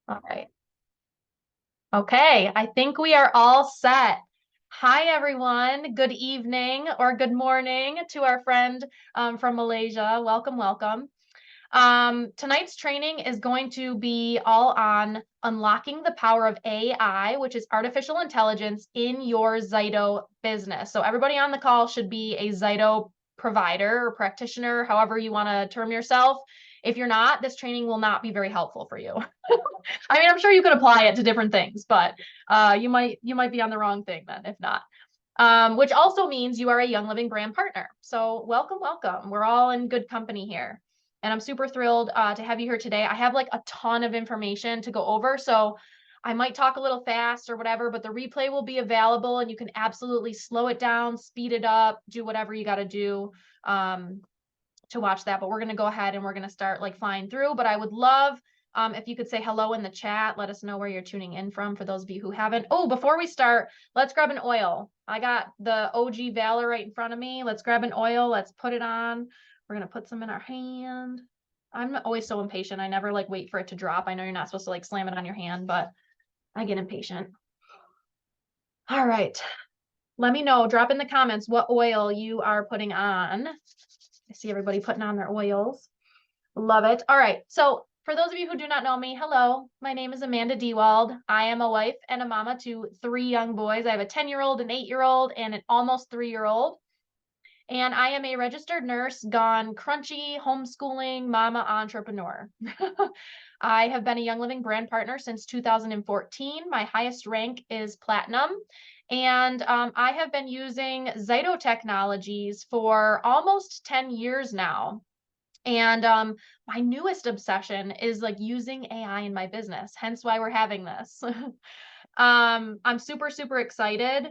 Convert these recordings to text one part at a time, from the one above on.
All right. Okay, I think we are all set. Hi, everyone. Good evening or good morning to our friend from Malaysia. Welcome, welcome. Tonight's training is going to be all on unlocking the power of AI, which is artificial intelligence, in your ZYTO business. So everybody on the call should be a ZYTO provider or practitioner, however you want to term yourself. If you're not, this training will not be very helpful for you. I mean, I'm sure you could apply it to different things, but you might be on the wrong thing then, if not. Which also means you are a Young Living brand partner. So welcome, welcome. We're all in good company here. And I'm super thrilled to have you here today. I have like a ton of information to go over. So I might talk a little fast or whatever, but the replay will be available and you can absolutely slow it down, speed it up, do whatever you got to do to watch that. But we're going to go ahead and we're going to start like flying through. But I would love if you could say hello in the chat, let us know where you're tuning in from for those of you who haven't. Oh, before we start, let's grab an oil. I got the OG Valor right in front of me. Let's grab an oil. Let's put it on. We're going to put some in our hand. I'm always so impatient. I never like wait for it to drop. I know you're not supposed to like slam it on your hand, but I get impatient. All right. Let me know, drop in the comments what oil you are putting on. I see everybody putting on their oils. Love it. All right. So for those of you who do not know me, hello, my name is Amanda Dewald. I am a wife and a mama to 3 young boys. I have a 10-year-old, an 8-year-old, and an almost 3-year-old. And I am a registered nurse gone crunchy, homeschooling mama entrepreneur. I have been a Young Living brand partner since 2014. My highest rank is platinum. And I have been using ZYTO technologies for almost 10 years now. And my newest obsession is like using AI in my business, hence why we're having this. I'm super, super excited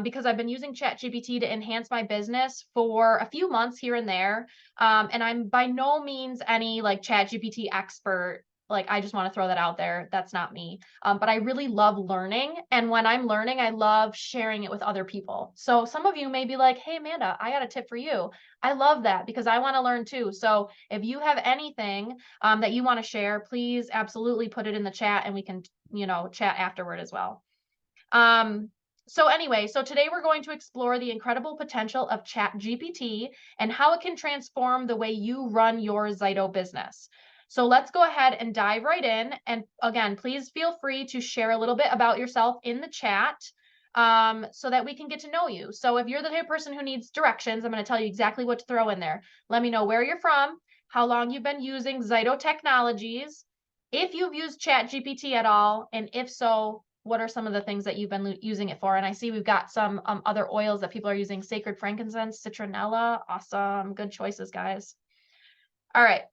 because I've been using Chat GPT to enhance my business for a few months here and there. And I'm by no means any like Chat GPT expert. Like, I just want to throw that out there. That's not me. But I really love learning. And when I'm learning, I love sharing it with other people. So some of you may be like, hey, Amanda, I got a tip for you. I love that because I want to learn too. So if you have anything that you want to share, please absolutely put it in the chat and we can, chat afterward as well. So anyway, so today we're going to explore the incredible potential of Chat GPT and how it can transform the way you run your ZYTO business. So let's go ahead and dive right in. And again, please feel free to share a little bit about yourself in the chat so that we can get to know you. So if you're the type of person who needs directions, I'm going to tell you exactly what to throw in there. Let me know where you're from, how long you've been using ZYTO technologies, if you've used Chat GPT at all, and if so, what are some of the things that you've been using it for? And I see we've got some other oils that people are using: sacred frankincense, citronella. Awesome. Good choices, guys. All right.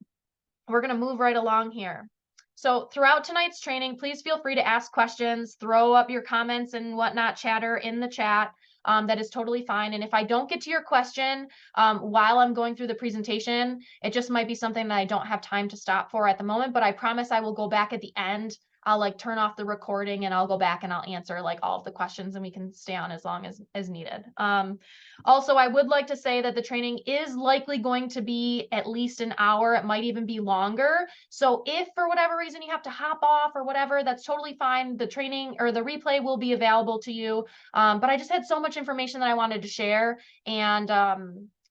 We're going to move right along here. So throughout tonight's training, please feel free to ask questions, throw up your comments and whatnot, chatter in the chat. That is totally fine. And if I don't get to your question while I'm going through the presentation, it just might be something that I don't have time to stop for at the moment, but I promise I will go back at the end. I'll like turn off the recording and I'll go back and I'll answer like all of the questions and we can stay on as long as needed. Also, I would like to say that the training is likely going to be at least an hour. It might even be longer. So if for whatever reason you have to hop off or whatever, that's totally fine. The training or the replay will be available to you. But I just had so much information that I wanted to share. And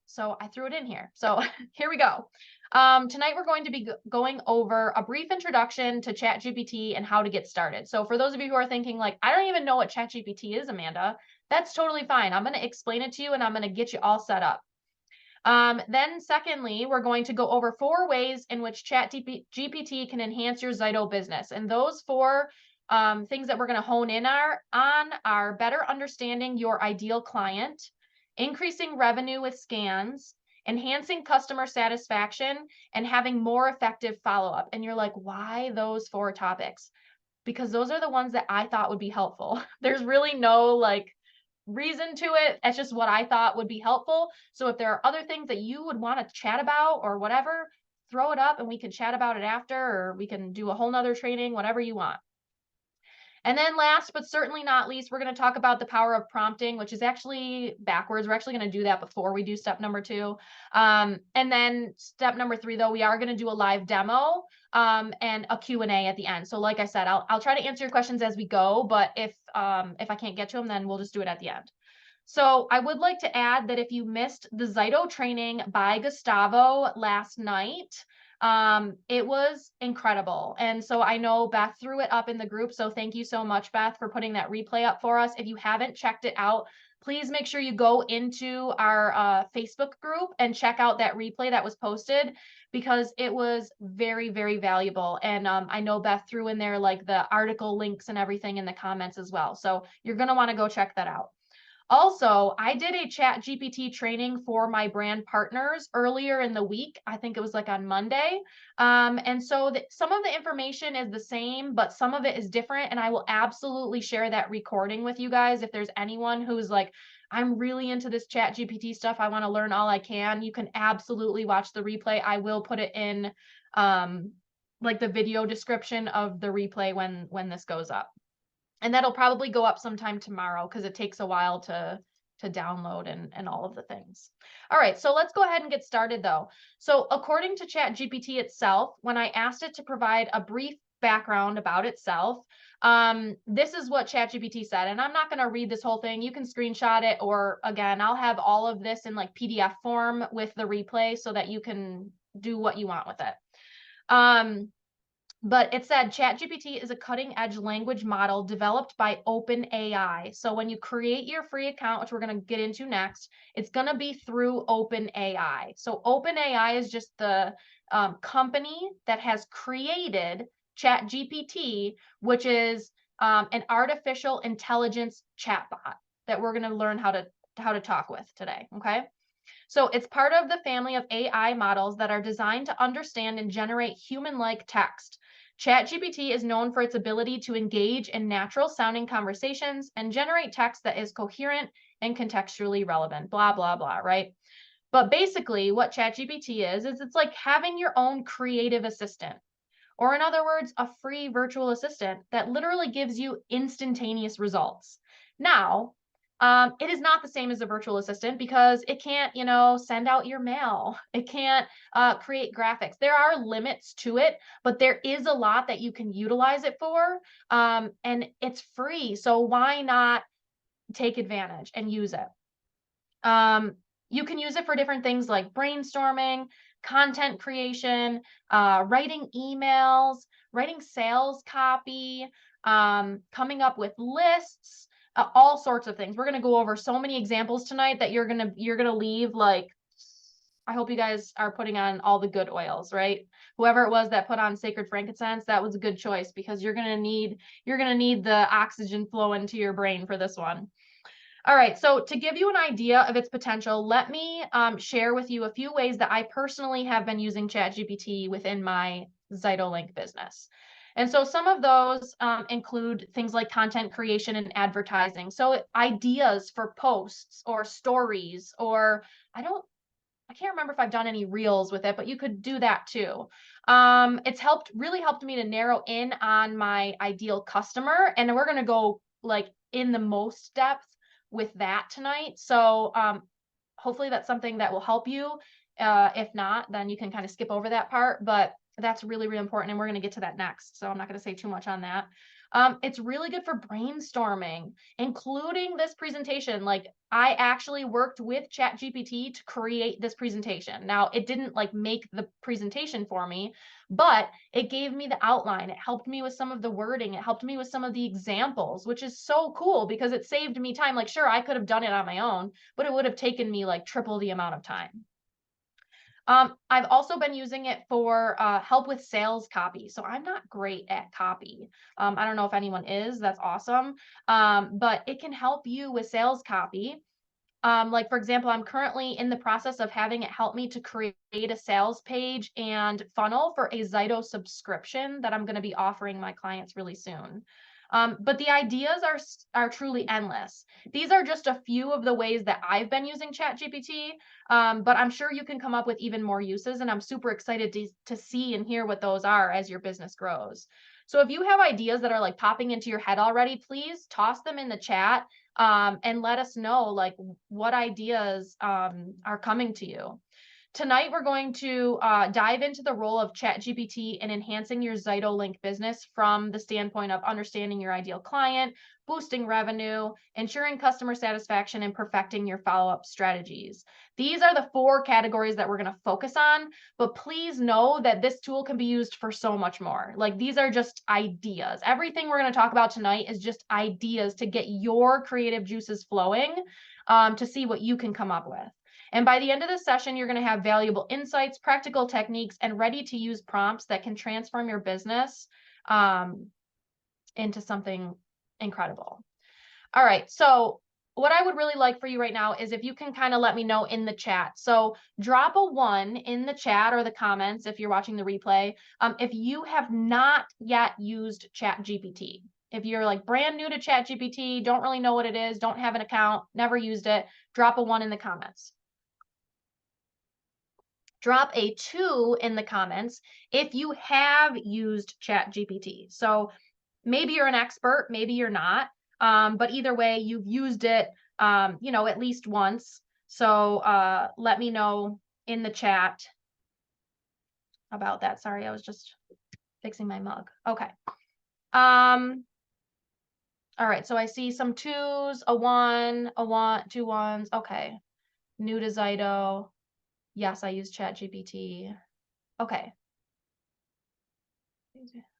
so I threw it in here. So here we go. Tonight, we're going to be going over a brief introduction to ChatGPT and how to get started. So for those of you who are thinking like, I don't even know what ChatGPT is, Amanda, that's totally fine. I'm going to explain it to you and I'm going to get you all set up. Then secondly, we're going to go over 4 ways in which ChatGPT can enhance your ZYTO business. And those 4 things that we're going to hone in are better understanding your ideal client, increasing revenue with scans, enhancing customer satisfaction, and having more effective follow-up. And you're like, why those 4 topics? Because those are the ones that I thought would be helpful. There's really no like reason to it. It's just what I thought would be helpful. So if there are other things that you would want to chat about or whatever, throw it up and we can chat about it after, or we can do a whole nother training, whatever you want. And then last, but certainly not least, we're going to talk about the power of prompting, which is actually backwards. We're actually going to do that before we do step number 2. And then step number 3, though, we are going to do a live demo and a Q&A at the end. So like I said, I'll try to answer your questions as we go, but if I can't get to them, then we'll just do it at the end. So I would like to add that if you missed the ZYTO training by Gustavo last night, it was incredible. And so I know Beth threw it up in the group. So thank you so much, Beth, for putting that replay up for us. If you haven't checked it out, please make sure you go into our Facebook group and check out that replay that was posted, because it was very, very valuable. And I know Beth threw in there like the article links and everything in the comments as well. So you're going to want to go check that out. Also, I did a Chat GPT training for my brand partners earlier in the week. I think it was like on Monday. And so some of the information is the same, but some of it is different. And I will absolutely share that recording with you guys. If there's anyone who's like, I'm really into this Chat GPT stuff, I want to learn all I can, you can absolutely watch the replay. I will put it in like the video description of the replay when this goes up. And that'll probably go up sometime tomorrow because it takes a while to download and all of the things. All right, so let's go ahead and get started though. So according to Chat GPT itself, when I asked it to provide a brief background about itself, this is what Chat GPT said. And I'm not going to read this whole thing. You can screenshot it, or again, I'll have all of this in like PDF form with the replay so that you can do what you want with it. But it said ChatGPT is a cutting-edge language model developed by OpenAI. So when you create your free account, which we're going to get into next, it's going to be through OpenAI. So OpenAI is just the company that has created ChatGPT, which is an artificial intelligence chatbot that we're going to learn how to talk with today. Okay. So it's part of the family of AI models that are designed to understand and generate human-like text. ChatGPT is known for its ability to engage in natural-sounding conversations and generate text that is coherent and contextually relevant, blah, blah, blah, right? But basically, what ChatGPT is it's like having your own creative assistant, or in other words, a free virtual assistant that literally gives you instantaneous results. Now, it is not the same as a virtual assistant because it can't, send out your mail. It can't create graphics. There are limits to it, but there is a lot that you can utilize it for, and it's free. So why not take advantage and use it? You can use it for different things like brainstorming, content creation, writing emails, writing sales copy, coming up with lists, all sorts of things. We're going to go over so many examples tonight that you're going to leave like, I hope you guys are putting on all the good oils, right? Whoever it was that put on sacred frankincense, that was a good choice because you're going to need the oxygen flow into your brain for this one. All right, so to give you an idea of its potential, let me share with you a few ways that I personally have been using ChatGPT within my ZYTO Link business. And so some of those include things like content creation and advertising. So ideas for posts or stories, or I can't remember if I've done any reels with it, but you could do that too. It's really helped me to narrow in on my ideal customer, and we're going to go like in the most depth with that tonight. So hopefully that's something that will help you. If not, then you can kind of skip over that part, but that's really, really important. And we're going to get to that next. So I'm not going to say too much on that. It's really good for brainstorming, including this presentation. Like I actually worked with ChatGPT to create this presentation. Now it didn't like make the presentation for me, but it gave me the outline. It helped me with some of the wording. It helped me with some of the examples, which is so cool because it saved me time. Like, sure, I could have done it on my own, but it would have taken me like triple the amount of time. I've also been using it for help with sales copy. So I'm not great at copy. I don't know if anyone is. That's awesome. But it can help you with sales copy. Like, for example, I'm currently in the process of having it help me to create a sales page and funnel for a ZYTO subscription that I'm going to be offering my clients really soon. But the ideas are truly endless. These are just a few of the ways that I've been using ChatGPT, but I'm sure you can come up with even more uses, and I'm super excited to see and hear what those are as your business grows. So if you have ideas that are like popping into your head already, please toss them in the chat and let us know like what ideas are coming to you. Tonight, we're going to dive into the role of Chat GPT in enhancing your ZYTO Link business from the standpoint of understanding your ideal client, boosting revenue, ensuring customer satisfaction, and perfecting your follow-up strategies. These are the 4 categories that we're going to focus on, but please know that this tool can be used for so much more. Like, these are just ideas. Everything we're going to talk about tonight is just ideas to get your creative juices flowing, to see what you can come up with. And by the end of the session, you're going to have valuable insights, practical techniques, and ready-to-use prompts that can transform your business into something incredible. All right, so what I would really like for you right now is if you can kind of let me know in the chat. So drop a 1 in the chat or the comments if you're watching the replay, if you have not yet used Chat GPT. If you're like brand new to Chat GPT, don't really know what it is, don't have an account, never used it, drop a 1 in the comments. Drop a 2 in the comments if you have used Chat GPT. So maybe you're an expert, maybe you're not, but either way, you've used it, at least once. So let me know in the chat about that. Sorry, I was just fixing my mug. Okay. All right, so I see some 2s, a 1, 2 1s. Okay. New to ZYTO. Yes, I use Chat GPT. Okay.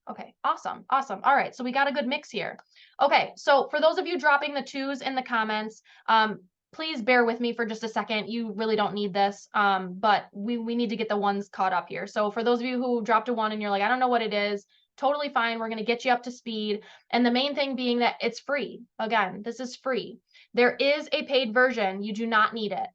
Okay, awesome. All right, so we got a good mix here. Okay, so for those of you dropping the 2s in the comments, please bear with me for just a second. You really don't need this, but we need to get the 1s caught up here. So for those of you who dropped a 1 and you're like, I don't know what it is, totally fine. We're going to get you up to speed. And the main thing being that it's free. Again, this is free. There is a paid version. You do not need it.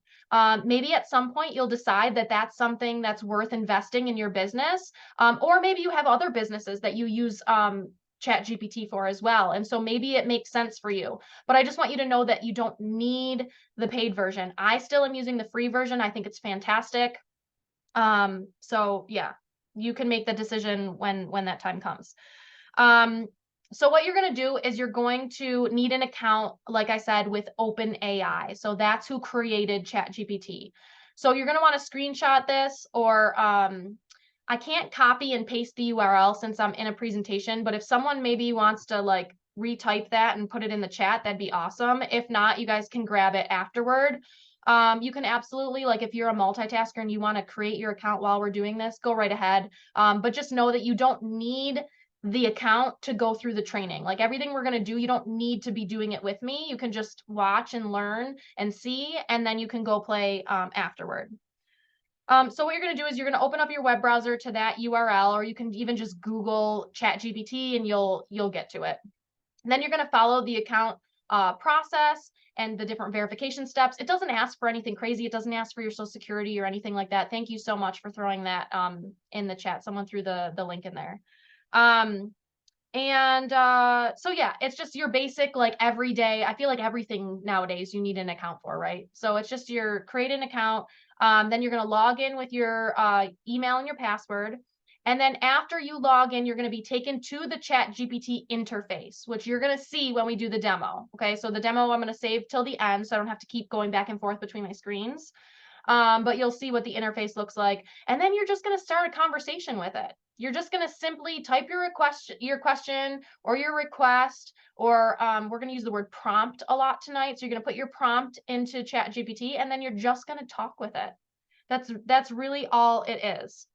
Maybe at some point you'll decide that that's something that's worth investing in your business. Or maybe you have other businesses that you use Chat GPT for as well. And so maybe it makes sense for you. But I just want you to know that you don't need the paid version. I still am using the free version. I think it's fantastic. So yeah, you can make the decision when that time comes. So what you're going to do is you're going to need an account, like I said, with OpenAI. So that's who created ChatGPT. So you're going to want to screenshot this, or I can't copy and paste the URL since I'm in a presentation, but if someone maybe wants to like retype that and put it in the chat, that'd be awesome. If not, you guys can grab it afterward. You can absolutely, like if you're a multitasker and you want to create your account while we're doing this, go right ahead. But just know that you don't need the account to go through the training. Like everything we're going to do, you don't need to be doing it with me. You can just watch and learn and see, and then you can go play afterward. So what you're going to do is you're going to open up your web browser to that URL, or you can even just Google ChatGPT and you'll get to it. And then you're going to follow the account process and the different verification steps. It doesn't ask for anything crazy. It doesn't ask for your social security or anything like that. Thank you so much for throwing that in the chat. Someone threw the link in there. So yeah, it's just your basic, like everyday, I feel like everything nowadays you need an account for, right? So it's just your create an account. Then you're going to log in with your email and your password. And then after you log in, you're going to be taken to the Chat GPT interface, which you're going to see when we do the demo. Okay, so the demo I'm going to save till the end so I don't have to keep going back and forth between my screens. But you'll see what the interface looks like. And then you're just going to start a conversation with it. You're just going to simply type your question or your request, or we're going to use the word prompt a lot tonight. So you're going to put your prompt into Chat GPT, and then you're just going to talk with it. That's really all it is.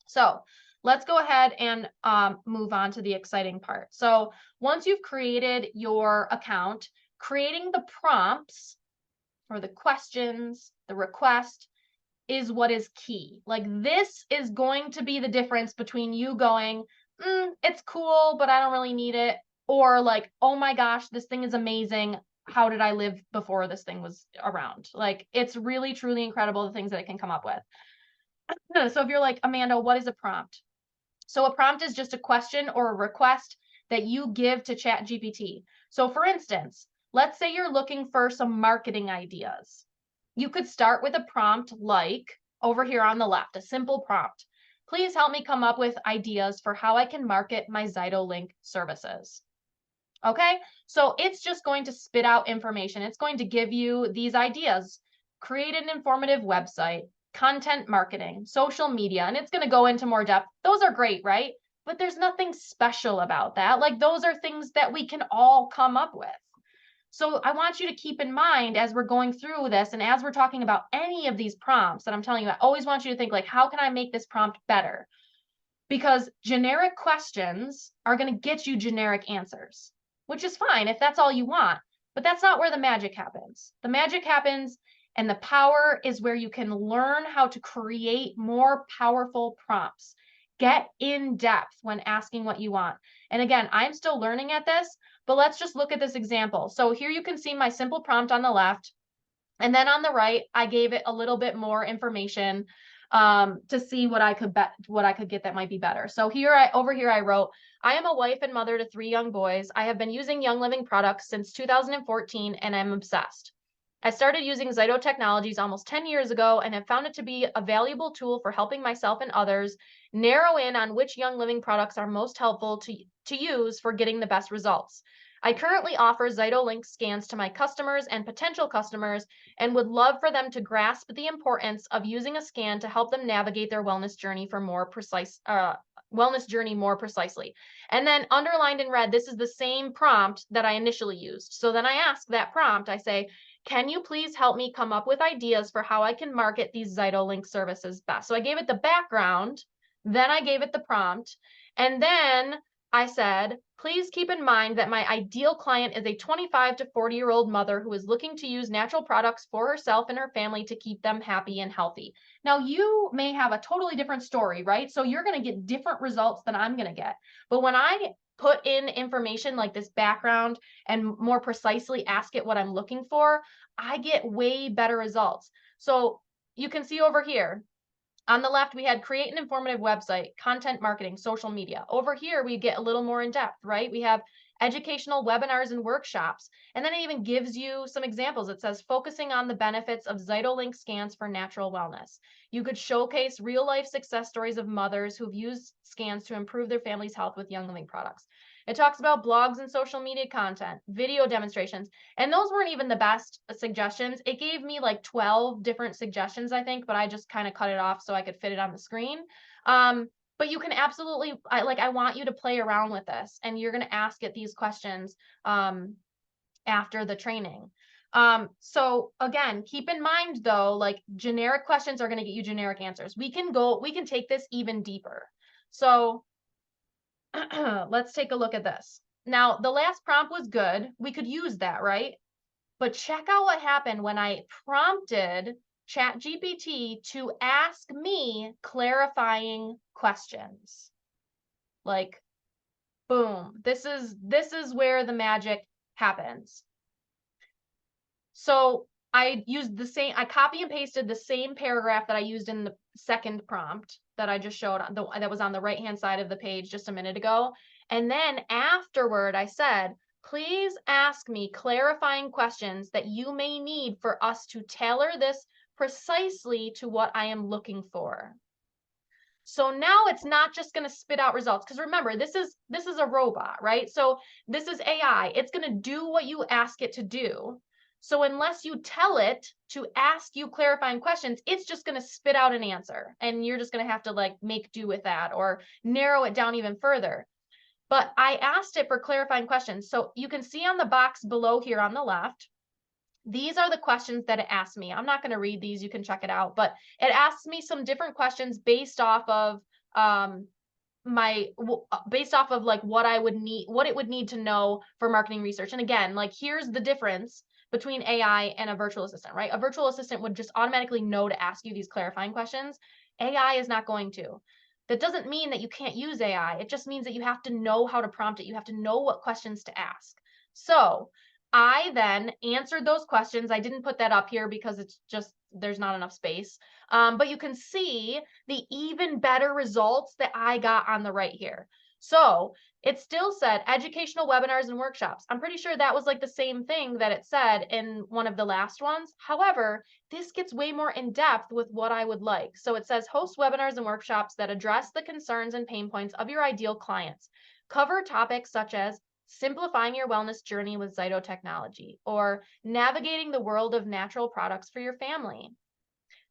So let's go ahead and move on to the exciting part. So once you've created your account, creating the prompts or the questions, the request, is what is key. Like this is going to be the difference between you going, it's cool, but I don't really need it, or like, oh my gosh, this thing is amazing. How did I live before this thing was around? Like, it's really, truly incredible the things that it can come up with. So if you're like, Amanda, what is a prompt? So a prompt is just a question or a request that you give to Chat GPT. So for instance, let's say you're looking for some marketing ideas. You could start with a prompt like over here on the left, a simple prompt. Please help me come up with ideas for how I can market my ZYTO Link services. Okay, so it's just going to spit out information. It's going to give you these ideas. Create an informative website. content marketing, social media, and it's going to go into more depth. Those are great, right? But there's nothing special about that. Like those are things that we can all come up with. So I want you to keep in mind as we're going through this and as we're talking about any of these prompts that I'm telling you, I always want you to think like, how can I make this prompt better? Because generic questions are going to get you generic answers, which is fine if that's all you want, but that's not where the magic happens. The magic happens and the power is where you can learn how to create more powerful prompts. Get in depth when asking what you want. And again, I'm still learning at this, but let's just look at this example. So here you can see my simple prompt on the left. And then on the right, I gave it a little bit more information to see what I could get that might be better. So over here I wrote, I am a wife and mother to 3 young boys. I have been using Young Living products since 2014 and I'm obsessed. I started using ZYTO technologies almost 10 years ago and have found it to be a valuable tool for helping myself and others narrow in on which Young Living products are most helpful to use for getting the best results. I currently offer ZYTO Link scans to my customers and potential customers and would love for them to grasp the importance of using a scan to help them navigate their wellness journey more precisely. And then underlined in red, this is the same prompt that I initially used. So then I ask that prompt, I say, can you please help me come up with ideas for how I can market these ZYTO Link services best? So I gave it the background, then I gave it the prompt, and then I said, please keep in mind that my ideal client is a 25 to 40-year-old mother who is looking to use natural products for herself and her family to keep them happy and healthy. Now, you may have a totally different story, right? So you're going to get different results than I'm going to get. But when I put in information like this background and more precisely ask it what I'm looking for, I get way better results. So you can see over here, on the left, we had create an informative website, content marketing, social media. Over here, we get a little more in depth, right? We have educational webinars and workshops. And then it even gives you some examples. It says focusing on the benefits of ZYTO Link scans for natural wellness. You could showcase real life success stories of mothers who've used scans to improve their family's health with Young Living products. It talks about blogs and social media content, video demonstrations, and those weren't even the best suggestions. It gave me like 12 different suggestions, I think, but I just kind of cut it off so I could fit it on the screen. But you can absolutely, I want you to play around with this and you're going to ask it these questions after the training. So again, keep in mind though, like generic questions are going to get you generic answers. We can take this even deeper. So let's take a look at this. Now, the last prompt was good. We could use that, right? But check out what happened when I prompted Chat GPT to ask me clarifying questions. Like, boom. This is where the magic happens. So I copy and pasted the same paragraph that I used in the second prompt that I just showed that was on the right-hand side of the page just a minute ago. And then afterward, I said, please ask me clarifying questions that you may need for us to tailor this precisely to what I am looking for. So now it's not just going to spit out results, because remember, this is a robot, right? So this is AI. It's going to do what you ask it to do. So unless you tell it to ask you clarifying questions, it's just going to spit out an answer and you're just going to have to like make do with that or narrow it down even further. But I asked it for clarifying questions. So you can see on the box below here on the left, these are the questions that it asked me. I'm not going to read these. You can check it out. But it asks me some different questions based off of like what it would need to know for marketing research. And again, like here's the difference between AI and a virtual assistant, right? A virtual assistant would just automatically know to ask you these clarifying questions. AI is not going to. That doesn't mean that you can't use AI. It just means that you have to know how to prompt it. You have to know what questions to ask. So I then answered those questions. I didn't put that up here because it's just, there's not enough space. But you can see the even better results that I got on the right here. So it still said educational webinars and workshops. I'm pretty sure that was like the same thing that it said in one of the last ones. However, this gets way more in depth with what I would like. So it says host webinars and workshops that address the concerns and pain points of your ideal clients. Cover topics such as simplifying your wellness journey with ZYTO technology, or navigating the world of natural products for your family.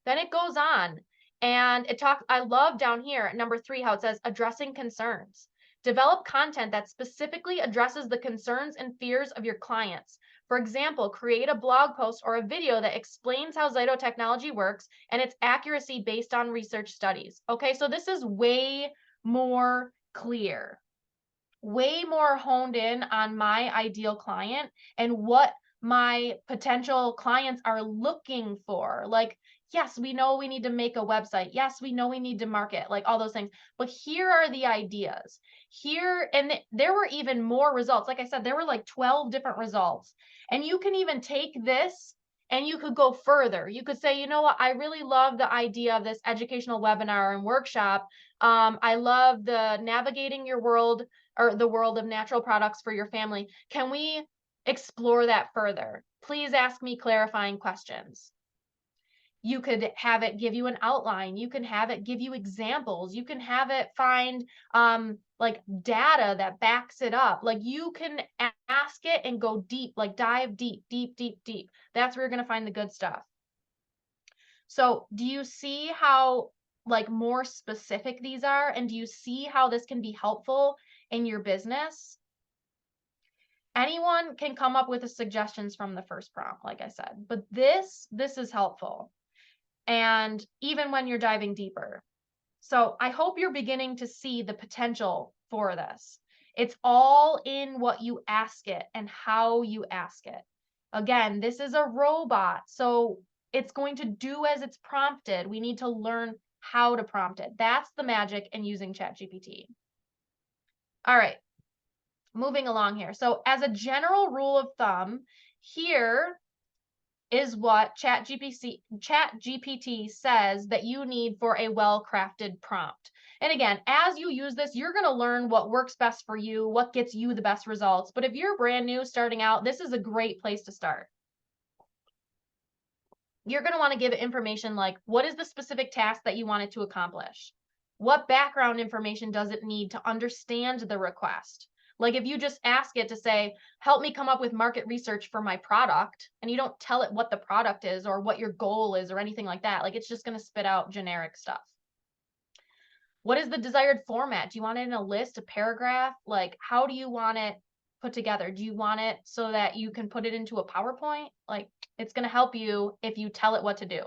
Then it goes on and it talks, I love down here at number 3 how it says addressing concerns. Develop content that specifically addresses the concerns and fears of your clients. For example, create a blog post or a video that explains how ZYTO technology works and its accuracy based on research studies. Okay, so this is way more clear, way more honed in on my ideal client and what my potential clients are looking for. Like, yes, we know we need to make a website. Yes, we know we need to market, like all those things. But here are the ideas. Here, and there were even more results. Like I said, there were like 12 different results. And you can even take this and you could go further. You could say, you know what, I really love the idea of this educational webinar and workshop. I love the navigating your world or the world of natural products for your family. Can we explore that further? Please ask me clarifying questions. You could have it give you an outline. You can have it give you examples. You can have it find like data that backs it up. Like you can ask it and go deep, like dive deep, deep, deep, deep. That's where you're going to find the good stuff. So do you see how like more specific these are? And do you see how this can be helpful in your business? Anyone can come up with the suggestions from the first prompt, like I said, but this is helpful. And even when you're diving deeper. So I hope you're beginning to see the potential for this. It's all in what you ask it and how you ask it. Again, this is a robot, so it's going to do as it's prompted. We need to learn how to prompt it. That's the magic in using Chat GPT. All right, moving along here. So as a general rule of thumb, here is what Chat GPT says that you need for a well-crafted prompt. And again, as you use this, you're going to learn what works best for you, what gets you the best results. But if you're brand new starting out, this is a great place to start. You're going to want to give it information like, what is the specific task that you want it to accomplish? What background information does it need to understand the request? Like if you just ask it to say, help me come up with market research for my product, and you don't tell it what the product is or what your goal is or anything like that, like it's just going to spit out generic stuff. What is the desired format? Do you want it in a list, a paragraph? Like how do you want it put together? Do you want it so that you can put it into a PowerPoint? Like it's going to help you if you tell it what to do.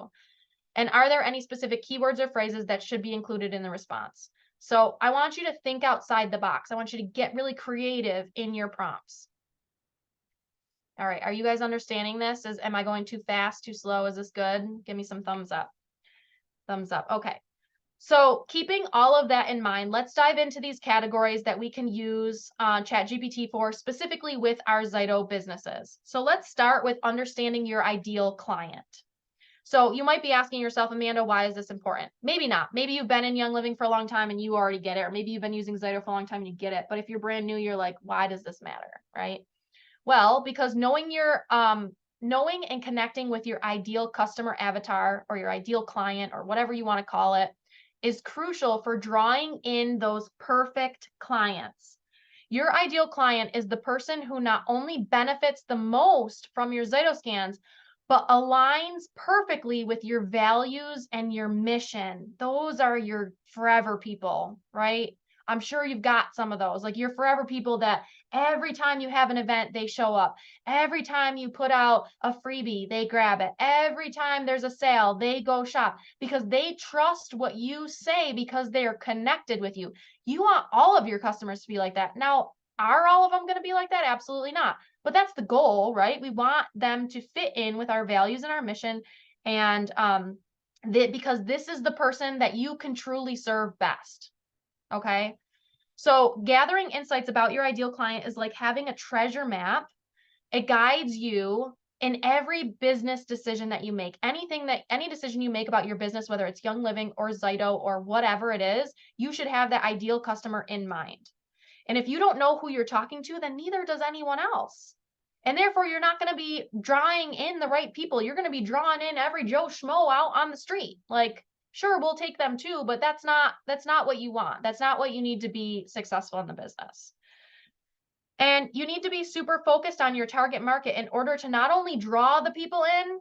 And are there any specific keywords or phrases that should be included in the response? So I want you to think outside the box. I want you to get really creative in your prompts. All right, are you guys understanding this? Am I going too fast, too slow? Is this good? Give me some thumbs up. Thumbs up. Okay. So keeping all of that in mind, let's dive into these categories that we can use ChatGPT for specifically with our ZYTO businesses. So let's start with understanding your ideal client. So you might be asking yourself, Amanda, why is this important? Maybe not. Maybe you've been in Young Living for a long time and you already get it, or maybe you've been using ZYTO for a long time and you get it. But if you're brand new, you're like, why does this matter, right? Well, because knowing and connecting with your ideal customer avatar or your ideal client or whatever you want to call it is crucial for drawing in those perfect clients. Your ideal client is the person who not only benefits the most from your ZYTO scans, but aligns perfectly with your values and your mission. Those are your forever people, right? I'm sure you've got some of those, like your forever people that every time you have an event, they show up. Every time you put out a freebie, they grab it. Every time there's a sale, they go shop because they trust what you say because they are connected with you. You want all of your customers to be like that. Now, are all of them going to be like that? Absolutely not. But that's the goal, right? We want them to fit in with our values and our mission. And because this is the person that you can truly serve best. Okay. So gathering insights about your ideal client is like having a treasure map. It guides you in every business decision that you make. Any decision you make about your business, whether it's Young Living or ZYTO or whatever it is, you should have that ideal customer in mind. And if you don't know who you're talking to, then neither does anyone else. And therefore, you're not going to be drawing in the right people. You're going to be drawing in every Joe Schmo out on the street. Like, sure, we'll take them too, but that's not what you want. That's not what you need to be successful in the business. And you need to be super focused on your target market in order to not only draw the people in,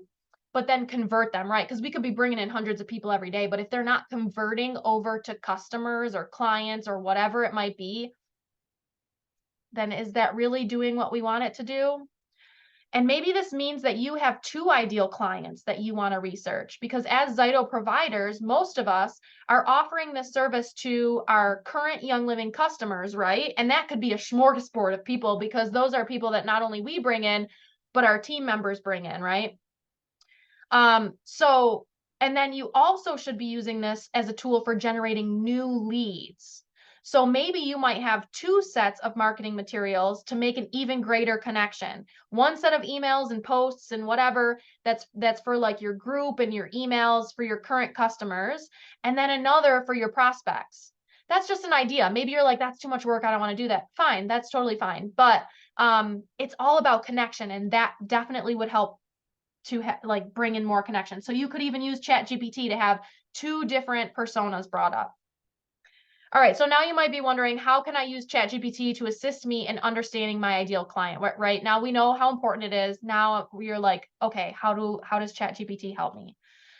but then convert them, right? Because we could be bringing in hundreds of people every day, but if they're not converting over to customers or clients or whatever it might be, then is that really doing what we want it to do? And maybe this means that you have two ideal clients that you want to research, because as ZYTO providers, most of us are offering this service to our current Young Living customers, right? And that could be a smorgasbord of people, because those are people that not only we bring in, but our team members bring in, right? So, and then you also should be using this as a tool for generating new leads. So maybe you might have two sets of marketing materials to make an even greater connection. One set of emails and posts and whatever that's for like your group and your emails for your current customers, and then another for your prospects. That's just an idea. Maybe you're like, that's too much work, I don't want to do that. Fine, that's totally fine. But it's all about connection, and that definitely would help to like bring in more connection. So you could even use Chat GPT to have two different personas brought up. All right, so now you might be wondering, how can I use Chat GPT to assist me in understanding my ideal client? Right now we know how important it is. Now you're like, okay, how does Chat GPT help me?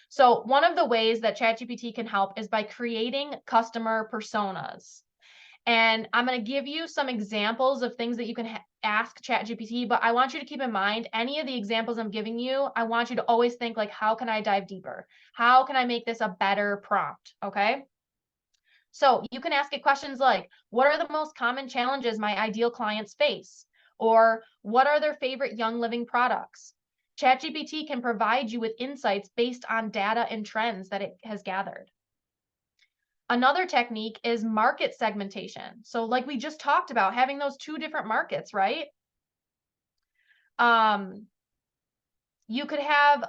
So one of the ways that Chat GPT can help is by creating customer personas. And I'm going to give you some examples of things that you can ask ChatGPT, but I want you to keep in mind, any of the examples I'm giving you, I want you to always think like, how can I dive deeper? How can I make this a better prompt? Okay. So you can ask it questions like, what are the most common challenges my ideal clients face? Or what are their favorite Young Living products? ChatGPT can provide you with insights based on data and trends that it has gathered. Another technique is market segmentation. So like we just talked about, having those two different markets, right? You could have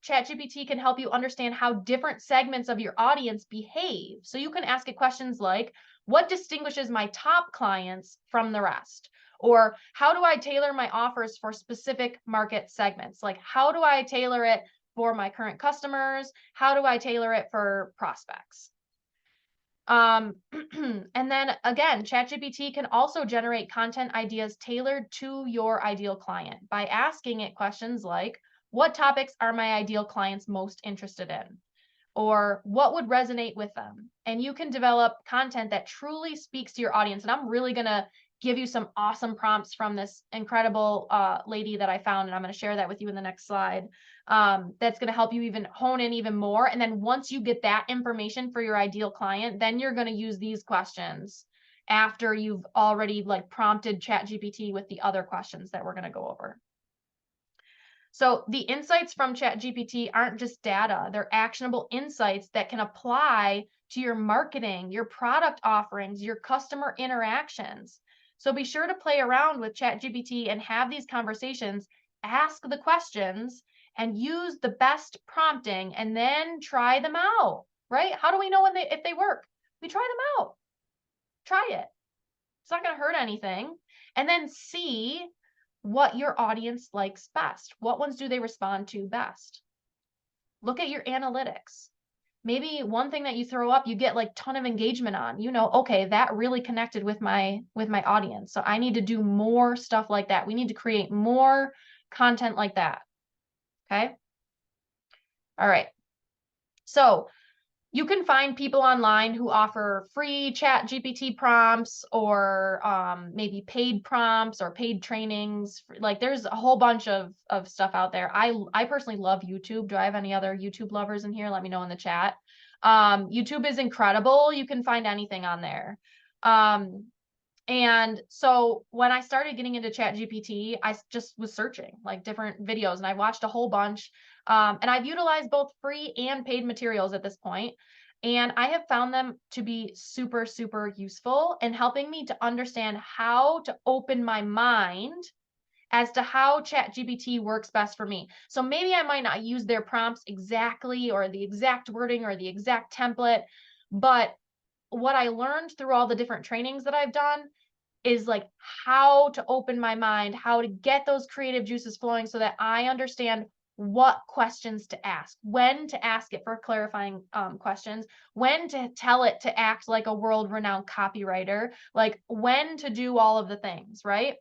ChatGPT can help you understand how different segments of your audience behave. So you can ask it questions like, what distinguishes my top clients from the rest? Or how do I tailor my offers for specific market segments? Like, how do I tailor it for my current customers? How do I tailor it for prospects? And then again, ChatGPT can also generate content ideas tailored to your ideal client by asking it questions like, what topics are my ideal clients most interested in? Or what would resonate with them? And you can develop content that truly speaks to your audience. And I'm really going to give you some awesome prompts from this incredible lady that I found, and I'm going to share that with you in the next slide. That's going to help you even hone in even more. And then once you get that information for your ideal client, then you're going to use these questions after you've already like prompted ChatGPT with the other questions that we're going to go over. So the insights from ChatGPT aren't just data, they're actionable insights that can apply to your marketing, your product offerings, your customer interactions. So be sure to play around with ChatGPT and have these conversations, ask the questions, and use the best prompting, and then try them out, right? How do we know if they work? We try them out. Try it. It's not going to hurt anything. And then see what your audience likes best. What ones do they respond to best? Look at your analytics. Maybe one thing that you throw up, you get like ton of engagement on. You know, okay, that really connected with my audience. So I need to do more stuff like that. We need to create more content like that. Okay. All right. So you can find people online who offer free Chat GPT prompts, or maybe paid prompts or paid trainings. Like there's a whole bunch of stuff out there. I personally love YouTube. Do I have any other YouTube lovers in here? Let me know in the chat. YouTube is incredible. You can find anything on there. And so when I started getting into Chat GPT, I just was searching like different videos, and I watched a whole bunch. And I've utilized both free and paid materials at this point. And I have found them to be super, super useful in helping me to understand how to open my mind as to how Chat GPT works best for me. So maybe I might not use their prompts exactly, or the exact wording, or the exact template, but what I learned through all the different trainings that I've done is like how to open my mind, how to get those creative juices flowing so that I understand what questions to ask, when to ask it for clarifying questions, when to tell it to act like a world-renowned copywriter, like when to do all of the things, right?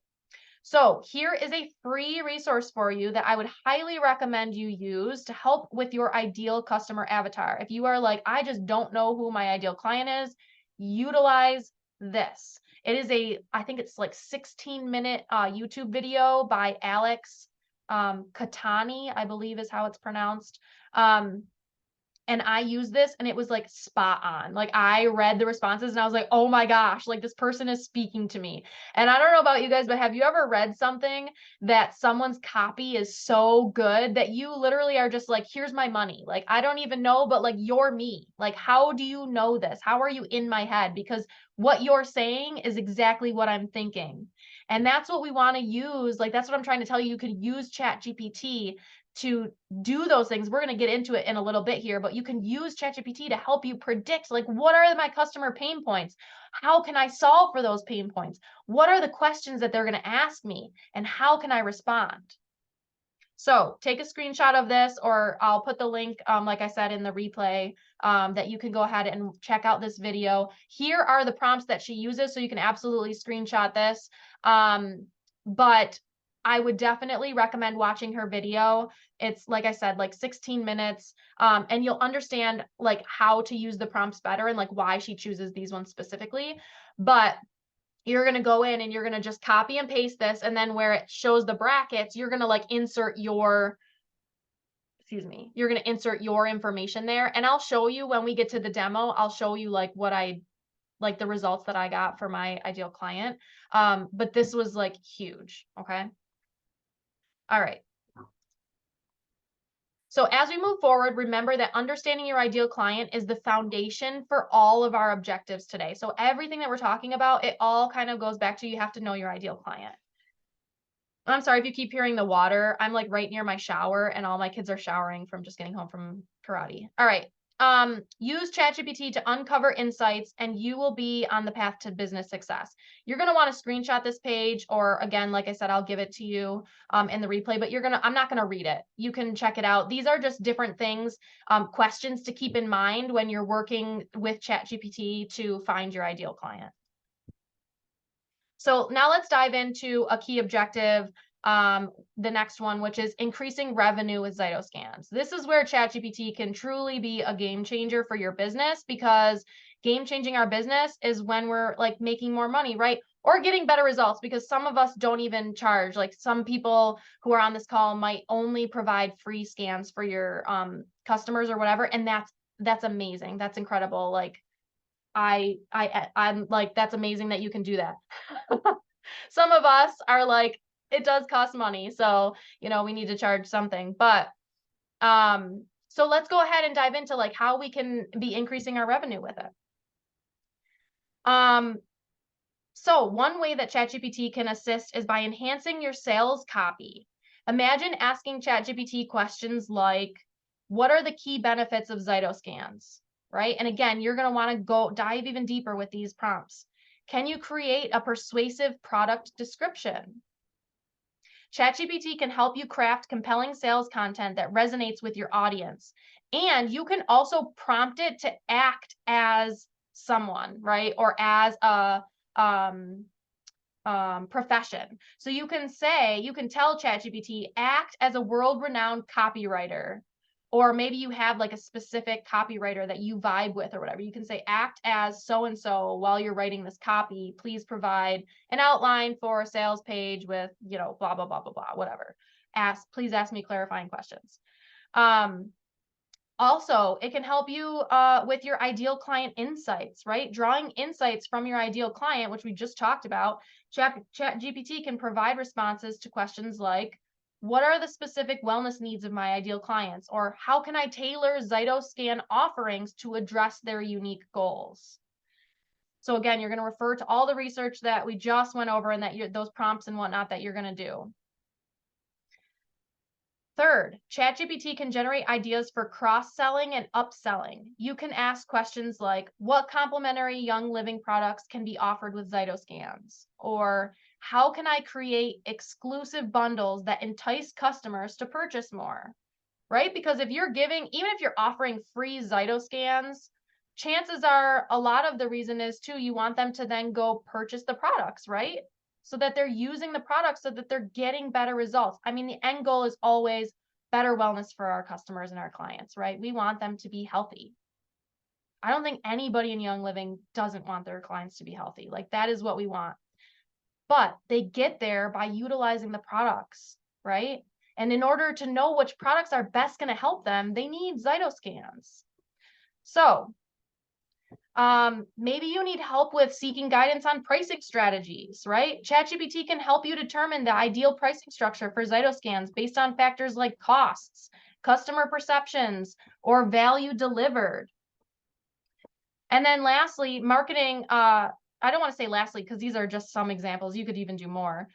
So here is a free resource for you that I would highly recommend you use to help with your ideal customer avatar. If you are like, I just don't know who my ideal client is, utilize this. It is I think it's like 16-minute YouTube video by Alex Katani, I believe is how it's pronounced. And I used this and it was like spot on. Like I read the responses and I was like, oh my gosh, like this person is speaking to me. And I don't know about you guys, but have you ever read something that someone's copy is so good that you literally are just like, here's my money. Like I don't even know, but like you're me. Like how do you know this? How are you in my head? Because what you're saying is exactly what I'm thinking. And that's what we want to use. Like that's what I'm trying to tell you. You could use Chat GPT to do those things. We're going to get into it in a little bit here, but you can use ChatGPT to help you predict, like, what are my customer pain points? How can I solve for those pain points? What are the questions that they're going to ask me? And how can I respond? So take a screenshot of this, or I'll put the link, like I said, in the replay, that you can go ahead and check out this video. Here are the prompts that she uses, so you can absolutely screenshot this. But I would definitely recommend watching her video. It's, like I said, like 16 minutes, and you'll understand like how to use the prompts better and like why she chooses these ones specifically. But you're going to go in and you're going to just copy and paste this. And then where it shows the brackets, you're going to like insert your, you're going to insert your information there. And I'll show you when we get to the demo, I'll show you like the results that I got for my ideal client. But this was like huge. Okay. All right. So as we move forward, remember that understanding your ideal client is the foundation for all of our objectives today. So everything that we're talking about, it all kind of goes back to you have to know your ideal client. I'm sorry if you keep hearing the water. I'm like right near my shower and all my kids are showering from just getting home from karate. All right. Use ChatGPT to uncover insights and you will be on the path to business success. You're going to want to screenshot this page, or again, like I said, I'll give it to you in the replay, but I'm not going to read it. You can check it out. These are just different things, questions to keep in mind when you're working with ChatGPT to find your ideal client. So now let's dive into a key objective, the next one, which is increasing revenue with ZYTO scans. This is where ChatGPT can truly be a game changer for your business, because game changing our business is when we're like making more money, right? Or getting better results, because some of us don't even charge. Like some people who are on this call might only provide free scans for your customers or whatever. And that's amazing. That's incredible. Like I'm like, that's amazing that you can do that. Some of us are like, it does cost money, so we need to charge something. But so let's go ahead and dive into like how we can be increasing our revenue with it. So one way that ChatGPT can assist is by enhancing your sales copy. Imagine asking ChatGPT questions like, what are the key benefits of ZYTO scans? Right? And again, you're going to want to go dive even deeper with these prompts. Can you create a persuasive product description? ChatGPT can help you craft compelling sales content that resonates with your audience. And you can also prompt it to act as someone, right? Or as a profession. So you can tell ChatGPT, act as a world-renowned copywriter. Or maybe you have like a specific copywriter that you vibe with or whatever. You can say, act as so-and-so while you're writing this copy. Please provide an outline for a sales page with, blah, blah, blah, blah, blah, whatever. Please ask me clarifying questions. Also, it can help you with your ideal client insights, right? Drawing insights from your ideal client, which we just talked about. ChatGPT can provide responses to questions like, what are the specific wellness needs of my ideal clients? Or how can I tailor ZYTO scan offerings to address their unique goals? So again, you're going to refer to all the research that we just went over and that those prompts and whatnot that you're going to do. Third, ChatGPT can generate ideas for cross-selling and upselling. You can ask questions like, what complementary Young Living products can be offered with ZYTO scans? Or how can I create exclusive bundles that entice customers to purchase more? Right? Because if you're even if you're offering free ZYTO scans, chances are a lot of the reason is too, you want them to then go purchase the products, right? so that they're using the product so that they're getting better results. I mean, the end goal is always better wellness for our customers and our clients, right? We want them to be healthy. I don't think anybody in Young Living doesn't want their clients to be healthy. Like, that is what we want. But they get there by utilizing the products, right? And in order to know which products are best going to help them, they need ZYTO scans. So maybe you need help with seeking guidance on pricing strategies, right? ChatGPT can help you determine the ideal pricing structure for ZYTO scans based on factors like costs, customer perceptions, or value delivered. And then lastly, marketing, I don't want to say lastly, because these are just some examples. You could even do more.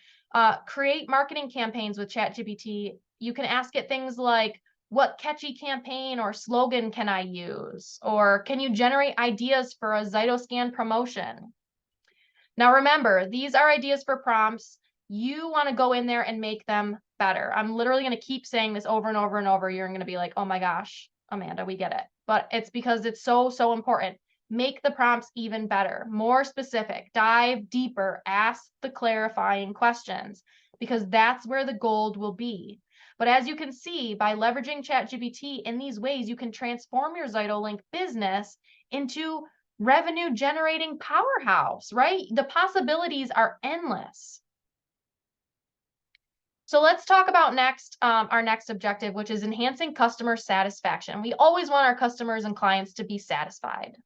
Create marketing campaigns with ChatGPT. You can ask it things like, what catchy campaign or slogan can I use? Or can you generate ideas for a ZYTO scan promotion? Now remember, these are ideas for prompts. You want to go in there and make them better. I'm literally going to keep saying this over and over and over. You're going to be like, oh my gosh, Amanda, we get it. But it's because it's so, so important. Make the prompts even better, more specific, dive deeper, ask the clarifying questions, because that's where the gold will be. But as you can see, by leveraging ChatGPT in these ways, you can transform your ZYTO Link business into revenue generating powerhouse, right? The possibilities are endless. So let's talk about our next objective, which is enhancing customer satisfaction. We always want our customers and clients to be satisfied.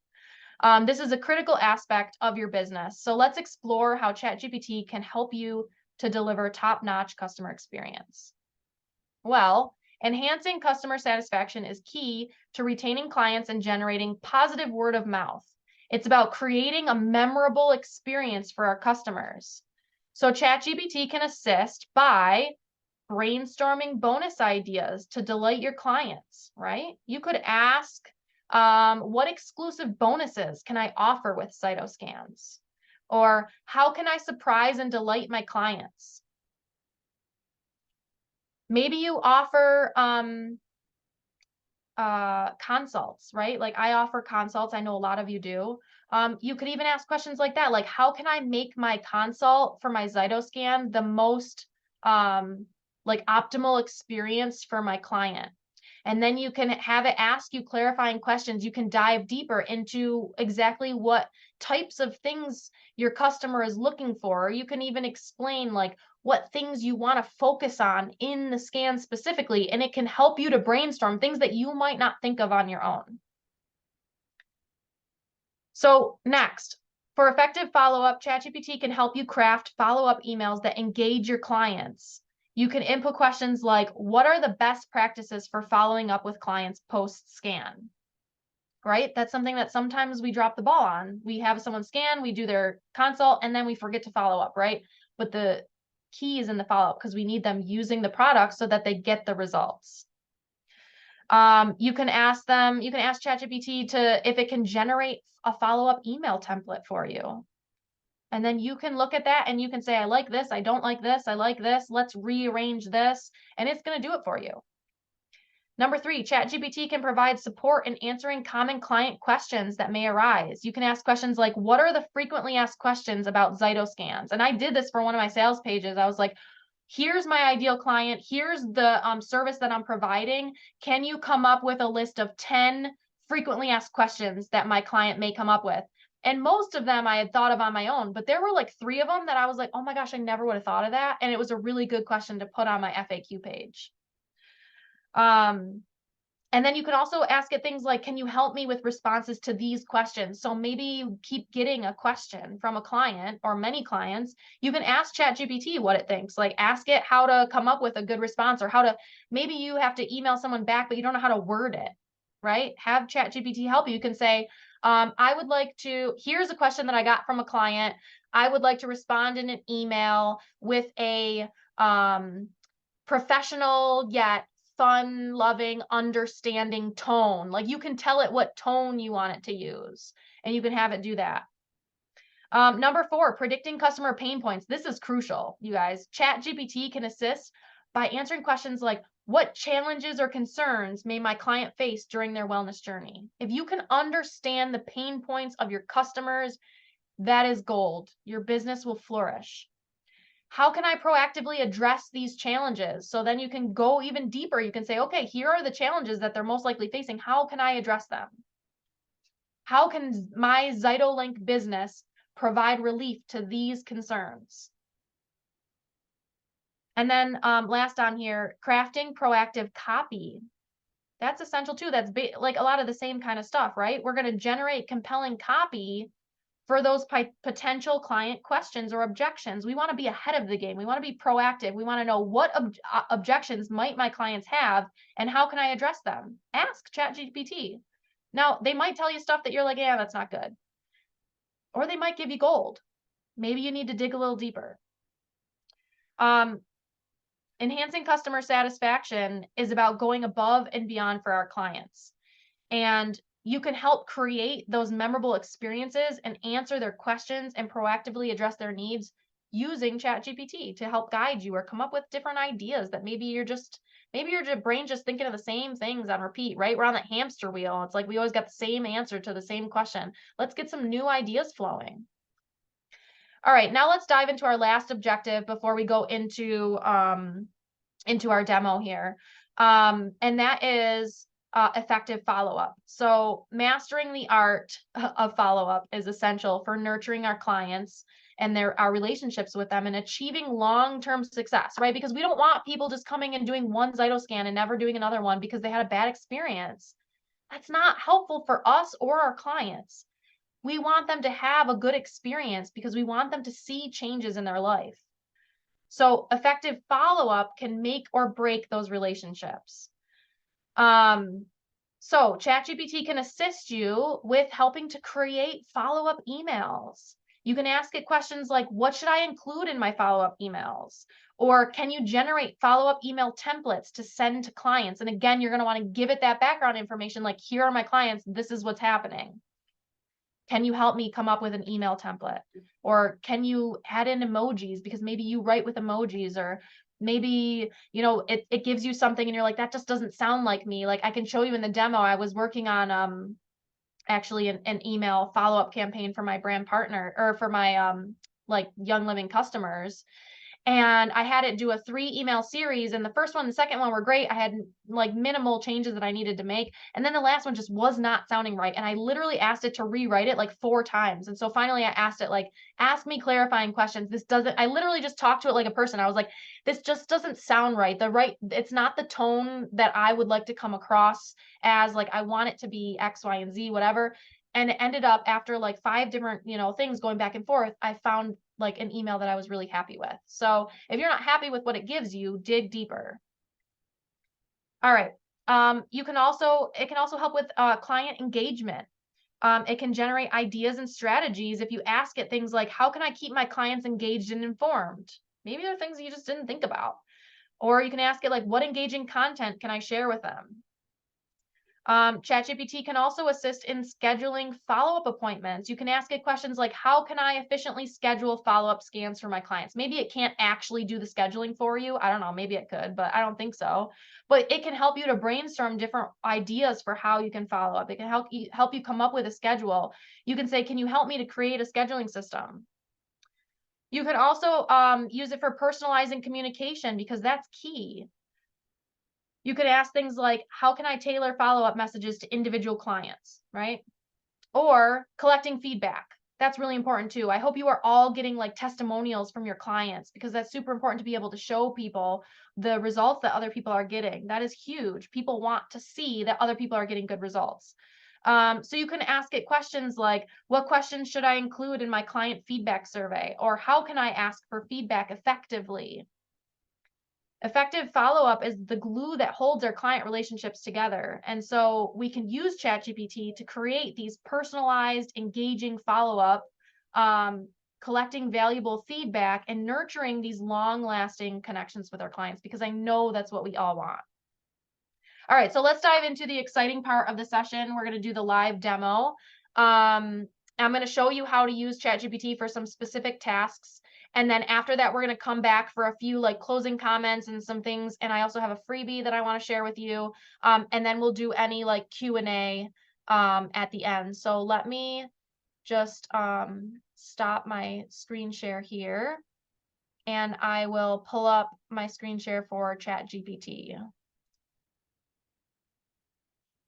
This is a critical aspect of your business. So let's explore how ChatGPT can help you to deliver top-notch customer experience. Well, enhancing customer satisfaction is key to retaining clients and generating positive word of mouth. It's about creating a memorable experience for our customers. So ChatGPT can assist by brainstorming bonus ideas to delight your clients, right? You could ask, what exclusive bonuses can I offer with ZYTO scans? Or how can I surprise and delight my clients? Maybe you offer consults, right? Like, I offer consults. I know a lot of you do. You could even ask questions like that, like, how can I make my consult for my ZYTO scan the most like optimal experience for my client? And then you can have it ask you clarifying questions. You can dive deeper into exactly what types of things your customer is looking for. Or you can even explain like what things you want to focus on in the scan specifically, and it can help you to brainstorm things that you might not think of on your own. So next, for effective follow-up, ChatGPT can help you craft follow-up emails that engage your clients. You can input questions like, what are the best practices for following up with clients post-scan? Right? That's something that sometimes we drop the ball on. We have someone scan, we do their consult, and then we forget to follow up, right? But the key is in the follow-up, because we need them using the product so that they get the results. You can ask ChatGPT if it can generate a follow-up email template for you. And then you can look at that and you can say, I like this, I don't like this, I like this, let's rearrange this, and it's going to do it for you. Number 3, ChatGPT can provide support in answering common client questions that may arise. You can ask questions like, what are the frequently asked questions about ZYTO scans? And I did this for one of my sales pages. I was like, here's my ideal client. Here's the service that I'm providing. Can you come up with a list of 10 frequently asked questions that my client may come up with? And most of them I had thought of on my own, but there were like 3 of them that I was like, oh my gosh, I never would have thought of that. And it was a really good question to put on my FAQ page. And then you can also ask it things like, can you help me with responses to these questions? So maybe you keep getting a question from a client or many clients. You can ask ChatGPT what it thinks. Like, ask it how to come up with a good response, or maybe you have to email someone back, but you don't know how to word it, right? Have ChatGPT help you. You can say, here's a question that I got from a client. I would like to respond in an email with a professional yet fun, loving, understanding tone. Like, you can tell it what tone you want it to use, and you can have it do that. Number 4, predicting customer pain points. This is crucial, you guys. ChatGPT can assist by answering questions like, what challenges or concerns may my client face during their wellness journey? If you can understand the pain points of your customers, that is gold. Your business will flourish. How can I proactively address these challenges? So then you can go even deeper. You can say, okay, here are the challenges that they're most likely facing. How can I address them? How can my ZYTO Link business provide relief to these concerns? And then last on here, crafting proactive copy. That's essential too. That's like a lot of the same kind of stuff, right? We're going to generate compelling copy for those potential client questions or objections. We want to be ahead of the game. We want to be proactive. We want to know what objections might my clients have and how can I address them? Ask Chat GPT. Now, they might tell you stuff that you're like, yeah, that's not good. Or they might give you gold. Maybe you need to dig a little deeper. Enhancing customer satisfaction is about going above and beyond for our clients. And you can help create those memorable experiences and answer their questions and proactively address their needs using ChatGPT to help guide you or come up with different ideas that maybe your brain just thinking of the same things on repeat, right? We're on that hamster wheel. It's like we always got the same answer to the same question. Let's get some new ideas flowing. All right, now let's dive into our last objective before we go into our demo here. And that is effective follow-up. So mastering the art of follow-up is essential for nurturing our clients and our relationships with them and achieving long-term success, right? Because we don't want people just coming and doing one ZYTO scan and never doing another one because they had a bad experience. That's not helpful for us or our clients. We want them to have a good experience because we want them to see changes in their life. So effective follow-up can make or break those relationships. So ChatGPT can assist you with helping to create follow-up emails. You can ask it questions like, what should I include in my follow-up emails? Or can you generate follow-up email templates to send to clients? And again, you're going to want to give it that background information, like, here are my clients, this is what's happening. Can you help me come up with an email template? Or can you add in emojis because maybe you write with emojis, or maybe, it gives you something and you're like, that just doesn't sound like me. Like, I can show you in the demo, I was working on actually an email follow-up campaign for my brand partner, or for my like Young Living customers. And I had it do a 3 email series, and the first one and the second one were great. I had like minimal changes that I needed to make. And then the last one just was not sounding right. And I literally asked it to rewrite it like 4 times. And so finally I asked it, like, ask me clarifying questions. I literally just talked to it like a person. I was like, this just doesn't sound right. It's not the tone that I would like to come across as. Like, I want it to be X, Y, and Z, whatever. And it ended up, after like 5 different, things going back and forth, I found like an email that I was really happy with. So if you're not happy with what it gives you, dig deeper. All right. It can also help with client engagement. It can generate ideas and strategies if you ask it things like, how can I keep my clients engaged and informed? Maybe there are things that you just didn't think about. Or you can ask it, like, what engaging content can I share with them? ChatGPT can also assist in scheduling follow-up appointments. You can ask it questions like, how can I efficiently schedule follow-up scans for my clients? Maybe it can't actually do the scheduling for you. I don't know, maybe it could, but I don't think so. But it can help you to brainstorm different ideas for how you can follow up. It can help you come up with a schedule. You can say, can you help me to create a scheduling system? You can also use it for personalizing communication, because that's key. You could ask things like, how can I tailor follow-up messages to individual clients, right? Or collecting feedback. That's really important too. I hope you are all getting like testimonials from your clients, because that's super important to be able to show people the results that other people are getting. That is huge. People want to see that other people are getting good results. So you can ask it questions like, what questions should I include in my client feedback survey? Or how can I ask for feedback effectively? Effective follow-up is the glue that holds our client relationships together. And so we can use ChatGPT to create these personalized, engaging follow-up, collecting valuable feedback, and nurturing these long-lasting connections with our clients, because I know that's what we all want. All right, so let's dive into the exciting part of the session. We're going to do the live demo. I'm going to show you how to use ChatGPT for some specific tasks. And then after that, we're going to come back for a few like closing comments and some things. And I also have a freebie that I want to share with you. And then we'll do any like Q&A at the end. So let me just stop my screen share here. and I will pull up my screen share for Chat GPT.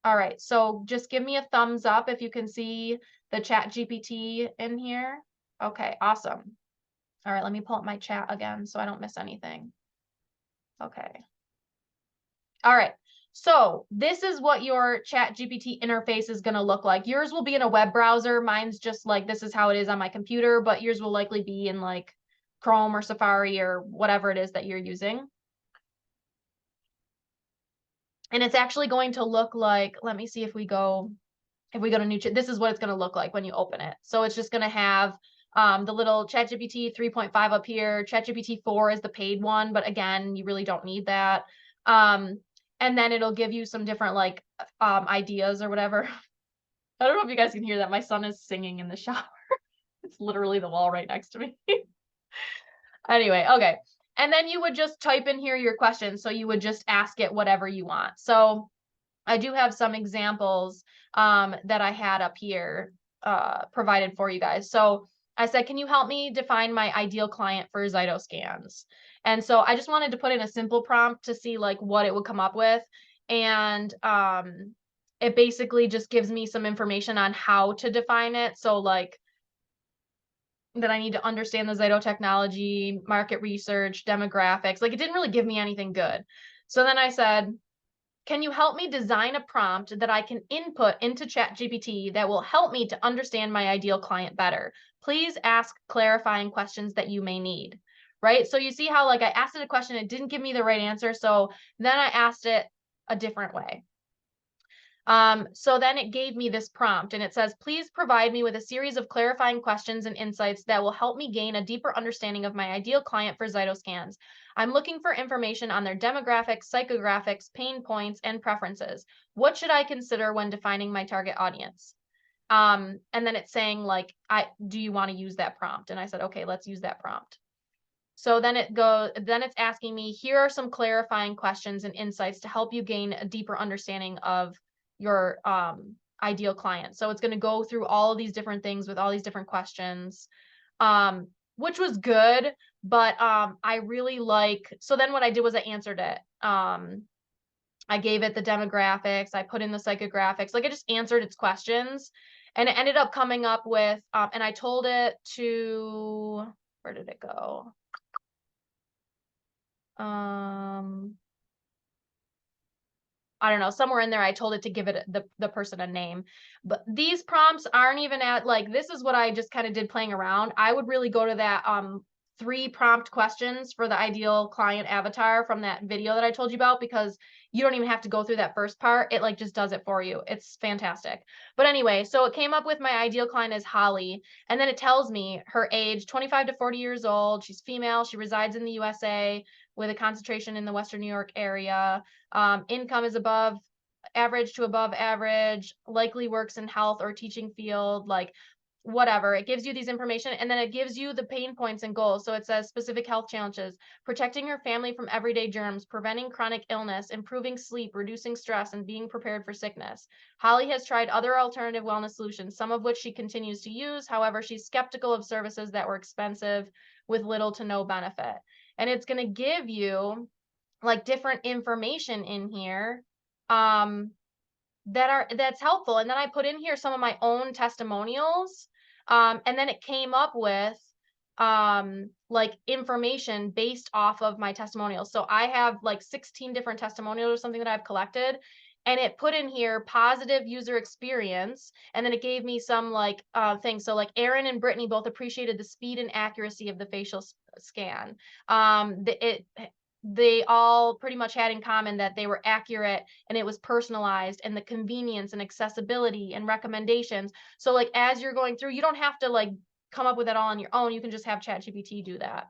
All right, so just give me a thumbs up if you can see the Chat GPT in here. Okay, awesome. All right, let me pull up my chat again so I don't miss anything. Okay. All right. So this is what your Chat GPT interface is going to look like. Yours will be in a web browser. Mine's just like, this is how it is on my computer, but yours will likely be in like Chrome or Safari or whatever it is that you're using. And it's actually going to look like, let me see if we go to new chat, this is what it's going to look like when you open it. So it's just going to have the little ChatGPT 3.5 up here. ChatGPT 4 is the paid one, but again, you really don't need that. And then it'll give you some different like ideas or whatever. I don't know if you guys can hear that. My son is singing in the shower. It's literally the wall right next to me. Anyway, okay. And then you would just type in here your questions. So you would just ask it whatever you want. So I do have some examples that I had up here provided for you guys. So I said, can you help me define my ideal client for ZYTO scans? And so I just wanted to put in a simple prompt to see like what it would come up with. And it basically just gives me some information on how to define it. So like that I need to understand the ZYTO technology, market research, demographics. Like it didn't really give me anything good. So then I said, can you help me design a prompt that I can input into ChatGPT that will help me to understand my ideal client better? Please ask clarifying questions that you may need, right? So you see how like I asked it a question, it didn't give me the right answer. So then I asked it a different way. So then it gave me this prompt and it says, please provide me with a series of clarifying questions and insights that will help me gain a deeper understanding of my ideal client for ZYTO scans. I'm looking for information on their demographics, psychographics, pain points, and preferences. What should I consider when defining my target audience? And then it's saying like, do you want to use that prompt? And I said, okay, let's use that prompt. So then it's asking me, here are some clarifying questions and insights to help you gain a deeper understanding of your ideal client. So it's going to go through all of these different things with all these different questions, which was good. But I really like, so then what I did was I answered it. I gave it the demographics. I put in the psychographics. Like I just answered its questions. And it ended up coming up with, and I told it to, where did it go? I don't know, somewhere in there, I told it to give it the person a name. But these prompts aren't even at like, this is what I just kind of did playing around. I would really go to that 3 prompt questions for the ideal client avatar from that video that I told you about, because you don't even have to go through that first part. It like just does it for you. It's fantastic. But anyway, so it came up with my ideal client as Holly. And then it tells me her age, 25 to 40 years old. She's female. She resides in the USA with a concentration in the Western New York area. Income is above average to above average, likely works in health or teaching field, like whatever. It gives you these information, and then it gives you the pain points and goals. So it says specific health challenges, protecting your family from everyday germs, preventing chronic illness, improving sleep, reducing stress, and being prepared for sickness. Holly has tried other alternative wellness solutions, some of which she continues to use. However, she's skeptical of services that were expensive with little to no benefit. And it's going to give you like different information in here that's helpful. And then I put in here some of my own testimonials. And then it came up with like information based off of my testimonials. So I have like 16 different testimonials or something that I've collected. And it put in here positive user experience. And then it gave me some like things. So like Aaron and Brittany both appreciated the speed and accuracy of the facial scan. They all pretty much had in common that they were accurate and it was personalized, and the convenience and accessibility and recommendations. So like as you're going through, you don't have to like come up with it all on your own. You can just have ChatGPT do that.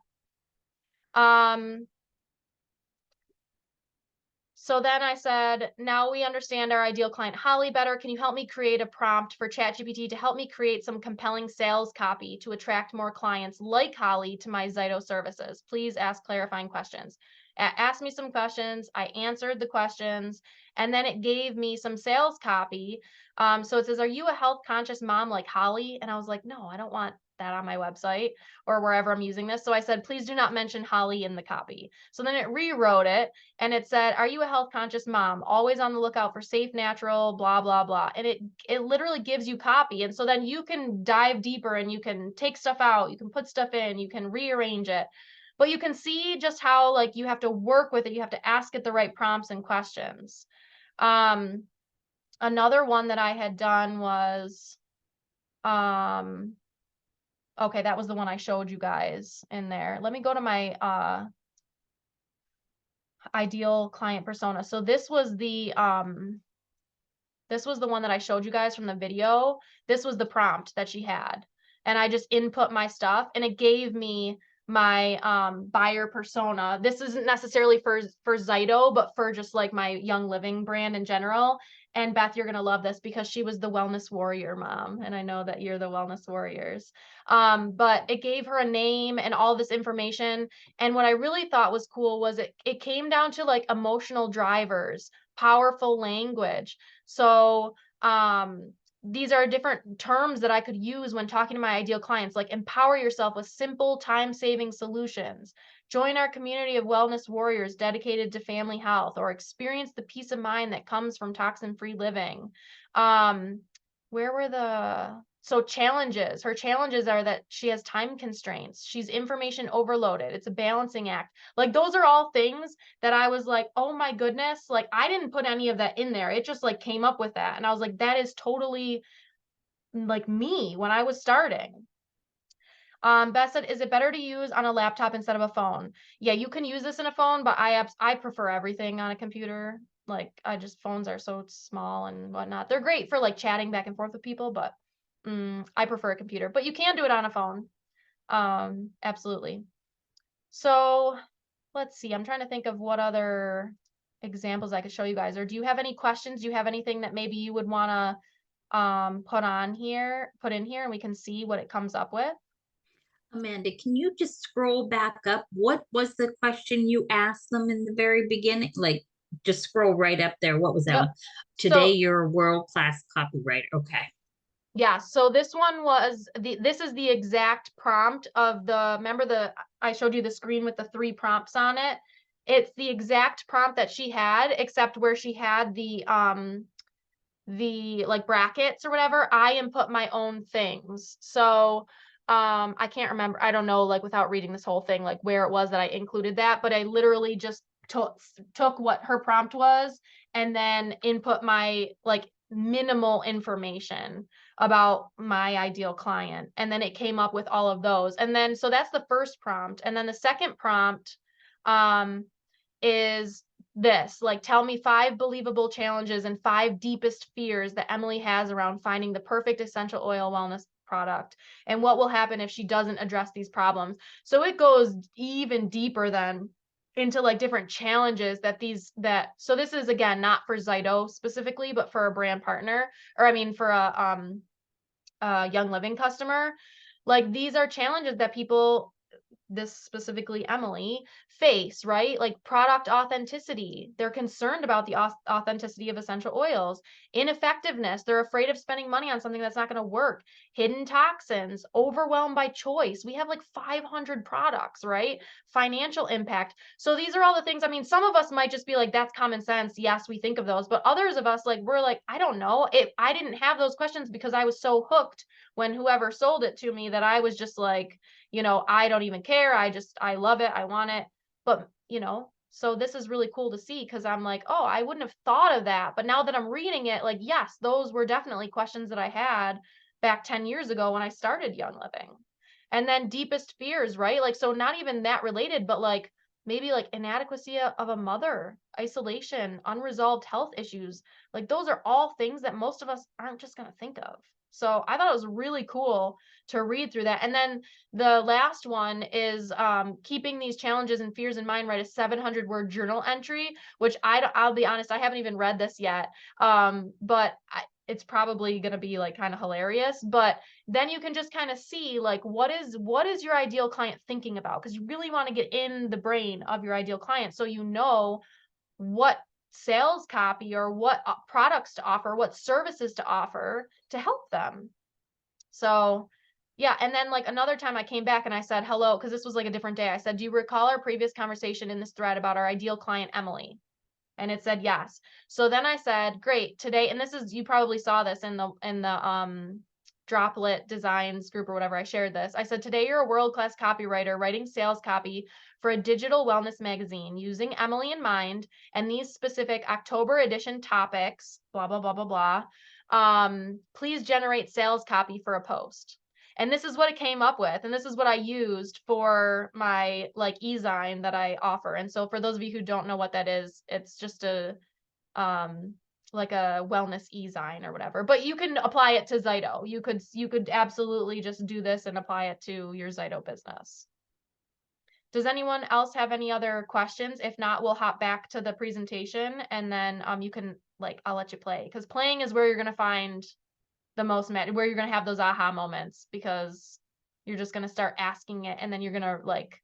So then I said, now we understand our ideal client, Holly, better. Can you help me create a prompt for ChatGPT to help me create some compelling sales copy to attract more clients like Holly to my ZYTO services? Please ask clarifying questions. Asked me some questions. I answered the questions, and then it gave me some sales copy. So it says, are you a health conscious mom like Holly? And I was like, no, I don't want that on my website or wherever I'm using this. So I said, please do not mention Holly in the copy. So then it rewrote it and it said, are you a health conscious mom? Always on the lookout for safe, natural, blah, blah, blah. And it literally gives you copy. And so then you can dive deeper and you can take stuff out, you can put stuff in, you can rearrange it. But you can see just how like you have to work with it. You have to ask it the right prompts and questions. Another one that I had done was, okay, that was the one I showed you guys in there. Let me go to my ideal client persona. So this was the one that I showed you guys from the video. This was the prompt that she had. And I just input my stuff and it gave me my buyer persona. This isn't necessarily for ZYTO, but for just like my Young Living brand in general. And Beth, you're gonna love this because she was the wellness warrior mom, and I know that you're the wellness warriors. But it gave her a name and all this information. And what I really thought was cool was it came down to like emotional drivers, powerful language. So these are different terms that I could use when talking to my ideal clients, like empower yourself with simple time-saving solutions. Join our community of wellness warriors dedicated to family health, or experience the peace of mind that comes from toxin-free living. Where were so challenges. Her challenges are that she has time constraints. She's information overloaded. It's a balancing act. Like those are all things that I was like, oh my goodness, like I didn't put any of that in there. It just like came up with that. And I was like, that is totally like me when I was starting. Beth said, is it better to use on a laptop instead of a phone? Yeah, you can use this in a phone, but I prefer everything on a computer. Like phones are so small and whatnot. They're great for like chatting back and forth with people, but I prefer a computer, but you can do it on a phone. Absolutely. So let's see. I'm trying to think of what other examples I could show you guys. Or do you have any questions? Do you have anything that maybe you would want to put in here, and we can see what it comes up with? Amanda, can you just scroll back up? What was the question you asked them in the very beginning? Like, just scroll right up there. What was that Yep. one? Today, So you're a world-class copywriter. Okay. yeah, so this one was this is the exact prompt of remember I showed you the screen with the 3 prompts on it. It's the exact prompt that she had, except where she had the like brackets or whatever, I input my own things. So I can't remember, I don't know, like without reading this whole thing, like where it was that I included that, but I literally just took what her prompt was and then input my like minimal information about my ideal client. And then it came up with all of those. And then, so that's the first prompt. And then the second prompt is this, like, tell me 5 believable challenges and 5 deepest fears that Emily has around finding the perfect essential oil wellness product, and what will happen if she doesn't address these problems. So it goes even deeper than into like different challenges so this is again not for ZYTO specifically, but for a brand partner, or I mean for a Young Living customer. Like these are challenges that people, this specifically Emily, face, right? Like product authenticity. They're concerned about the authenticity of essential oils. Ineffectiveness. They're afraid of spending money on something that's not going to work. Hidden toxins. Overwhelmed by choice. We have like 500 products, right? Financial impact. So these are all the things. I mean, some of us might just be like, that's common sense. Yes, we think of those. But others of us, like, we're like, I don't know. I didn't have those questions because I was so hooked when whoever sold it to me that I was just like, I don't even care. I love it. I want it. But, so this is really cool to see because I'm like, oh, I wouldn't have thought of that. But now that I'm reading it, like, yes, those were definitely questions that I had back 10 years ago when I started Young Living. And then deepest fears, right? Like, so not even that related, but like maybe like inadequacy of a mother, isolation, unresolved health issues. Like, those are all things that most of us aren't just going to think of. So I thought it was really cool to read through that. And then the last one is keeping these challenges and fears in mind, write a 700-word journal entry, which I'll be honest, I haven't even read this yet. But it's probably going to be like kind of hilarious. But then you can just kind of see like what is your ideal client thinking about, because you really want to get in the brain of your ideal client so you know what sales copy or what products to offer, what services to offer to help them. So Yeah, and then like another time I came back and I said, hello, because this was like a different day. I said, do you recall our previous conversation in this thread about our ideal client, Emily? And it said yes. So then I said, great, today, and this is, you probably saw this in the Droplet Designs group or whatever, I shared this. I said, today you're a world-class copywriter writing sales copy for a digital wellness magazine using Emily in mind and these specific October edition topics, blah, blah, blah, blah, blah. Please generate sales copy for a post. And this is what it came up with. And this is what I used for my like e-zine that I offer. And so for those of you who don't know what that is, it's just a like a wellness e-zine or whatever. But you can apply it to ZYTO. You could absolutely just do this and apply it to your ZYTO business. Does anyone else have any other questions? If not, we'll hop back to the presentation and then you can like I'll let you play, because playing is where you're gonna find the most where you're gonna have those aha moments, because you're just gonna start asking it and then you're gonna like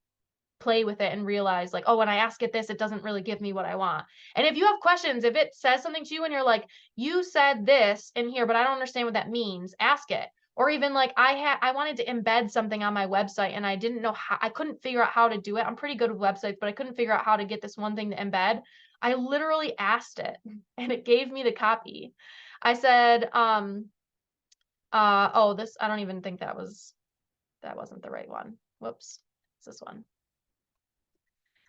play with it and realize like, oh, when I ask it this, it doesn't really give me what I want. And if you have questions, if it says something to you and you're like, you said this in here, but I don't understand what that means, ask it. Or even like I wanted to embed something on my website and I didn't know how, I couldn't figure out how to do it. I'm pretty good with websites, but I couldn't figure out how to get this one thing to embed. I literally asked it and it gave me the copy. I said, oh, this, I don't even think that wasn't the right one. Whoops, it's this one.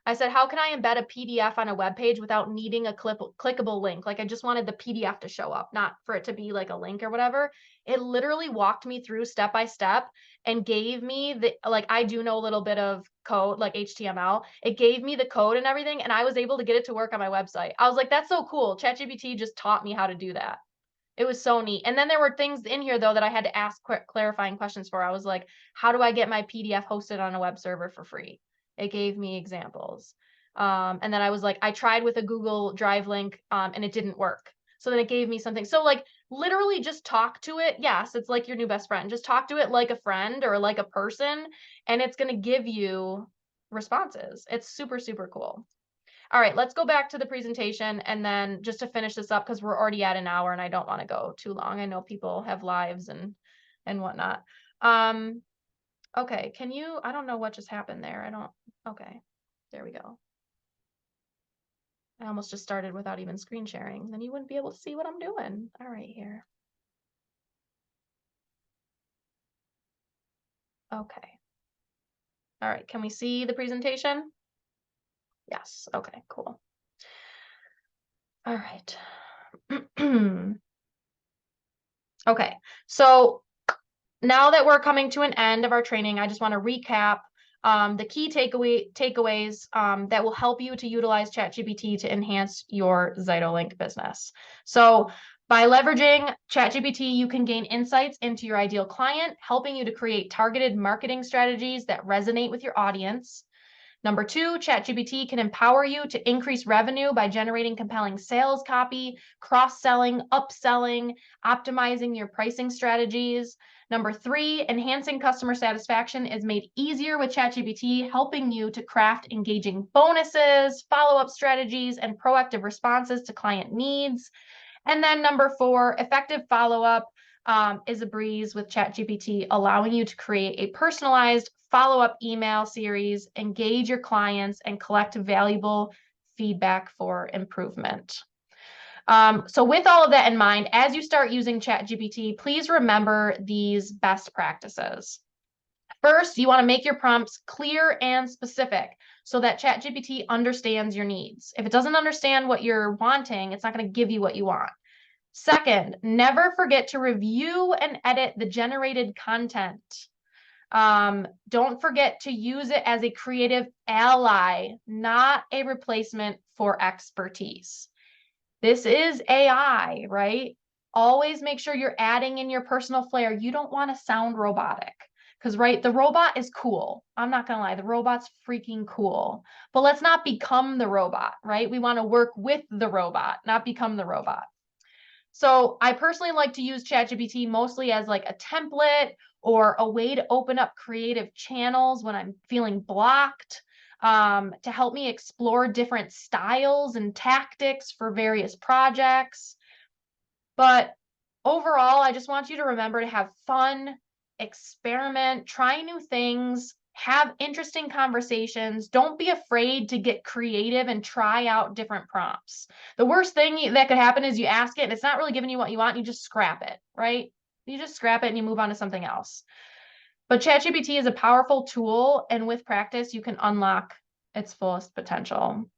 I said, how can I embed a PDF on a web page without needing a clickable link? Like I just wanted the PDF to show up, not for it to be like a link or whatever. It literally walked me through step by step and gave me the, like, I do know a little bit of code, like HTML. It gave me the code and everything, and I was able to get it to work on my website. I was like, that's so cool. ChatGPT just taught me how to do that. It was so neat. And then there were things in here though that I had to ask clarifying questions for. I was like, how do I get my PDF hosted on a web server for free? It gave me examples. And then I was like, I tried with a Google Drive link and it didn't work. So then it gave me something. So like literally just talk to it. Yes, it's like your new best friend. Just talk to it like a friend or like a person, and it's going to give you responses. It's super, super cool. All right, let's go back to the presentation and then just to finish this up, because we're already at an hour and I don't want to go too long. I know people have lives and whatnot. Okay, can you, I don't know what just happened there. Okay, there we go. I almost just started without even screen sharing. Then you wouldn't be able to see what I'm doing. All right, here. Okay. All right, can we see the presentation? Yes, okay, cool. All right. Okay, so now that we're coming to an end of our training, I just want to recap the key takeaways that will help you to utilize ChatGPT to enhance your ZYTO Link business. So by leveraging ChatGPT, you can gain insights into your ideal client, helping you to create targeted marketing strategies that resonate with your audience. Number two, ChatGPT can empower you to increase revenue by generating compelling sales copy, cross-selling, upselling, optimizing your pricing strategies. Number three, enhancing customer satisfaction is made easier with ChatGPT, helping you to craft engaging bonuses, follow-up strategies, and proactive responses to client needs. And then number four, effective follow-up is a breeze with ChatGPT, allowing you to create a personalized follow-up email series, engage your clients, and collect valuable feedback for improvement. So with all of that in mind, as you start using ChatGPT, please remember these best practices. First, you want to make your prompts clear and specific so that ChatGPT understands your needs. If it doesn't understand what you're wanting, it's not going to give you what you want. Second, never forget to review and edit the generated content. Don't forget to use it as a creative ally, not a replacement for expertise. This is AI, right? Always make sure you're adding in your personal flair. You don't want to sound robotic because, right, the robot is cool. I'm not going to lie, the robot's freaking cool. But let's not become the robot, right? We want to work with the robot, not become the robot. So I personally like to use ChatGPT mostly as like a template or a way to open up creative channels when I'm feeling blocked, to help me explore different styles and tactics for various projects. But overall, I just want you to remember to have fun, experiment, try new things, have interesting conversations. Don't be afraid to get creative and try out different prompts. The worst thing that could happen is you ask it and it's not really giving you what you want, you just scrap it, right? You just scrap it and you move on to something else. But ChatGPT is a powerful tool, and with practice, you can unlock its fullest potential.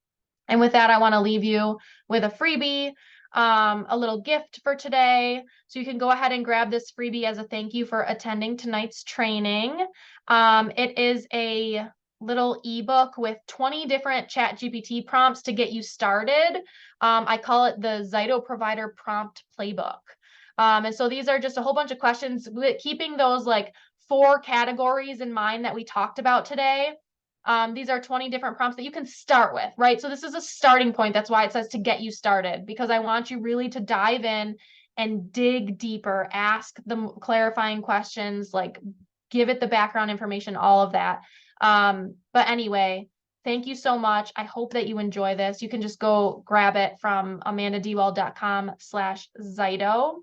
And with that, I want to leave you with a freebie, a little gift for today. So you can go ahead and grab this freebie as a thank you for attending tonight's training. It is a little ebook with 20 different ChatGPT prompts to get you started. I call it the ZYTO Provider Prompt Playbook. And so these are just a whole bunch of questions, keeping those like 4 categories in mind that we talked about today. These are 20 different prompts that you can start with, right? So this is a starting point. That's why it says to get you started, because I want you really to dive in and dig deeper, ask the clarifying questions, like give it the background information, all of that. But anyway, thank you so much. I hope that you enjoy this. You can just go grab it from amandadewell.com/ZYTO.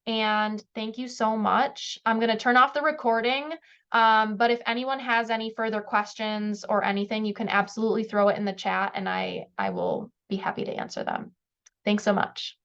And thank you so much. I'm going to turn off the recording. But if anyone has any further questions or anything, you can absolutely throw it in the chat and I will be happy to answer them. Thanks so much.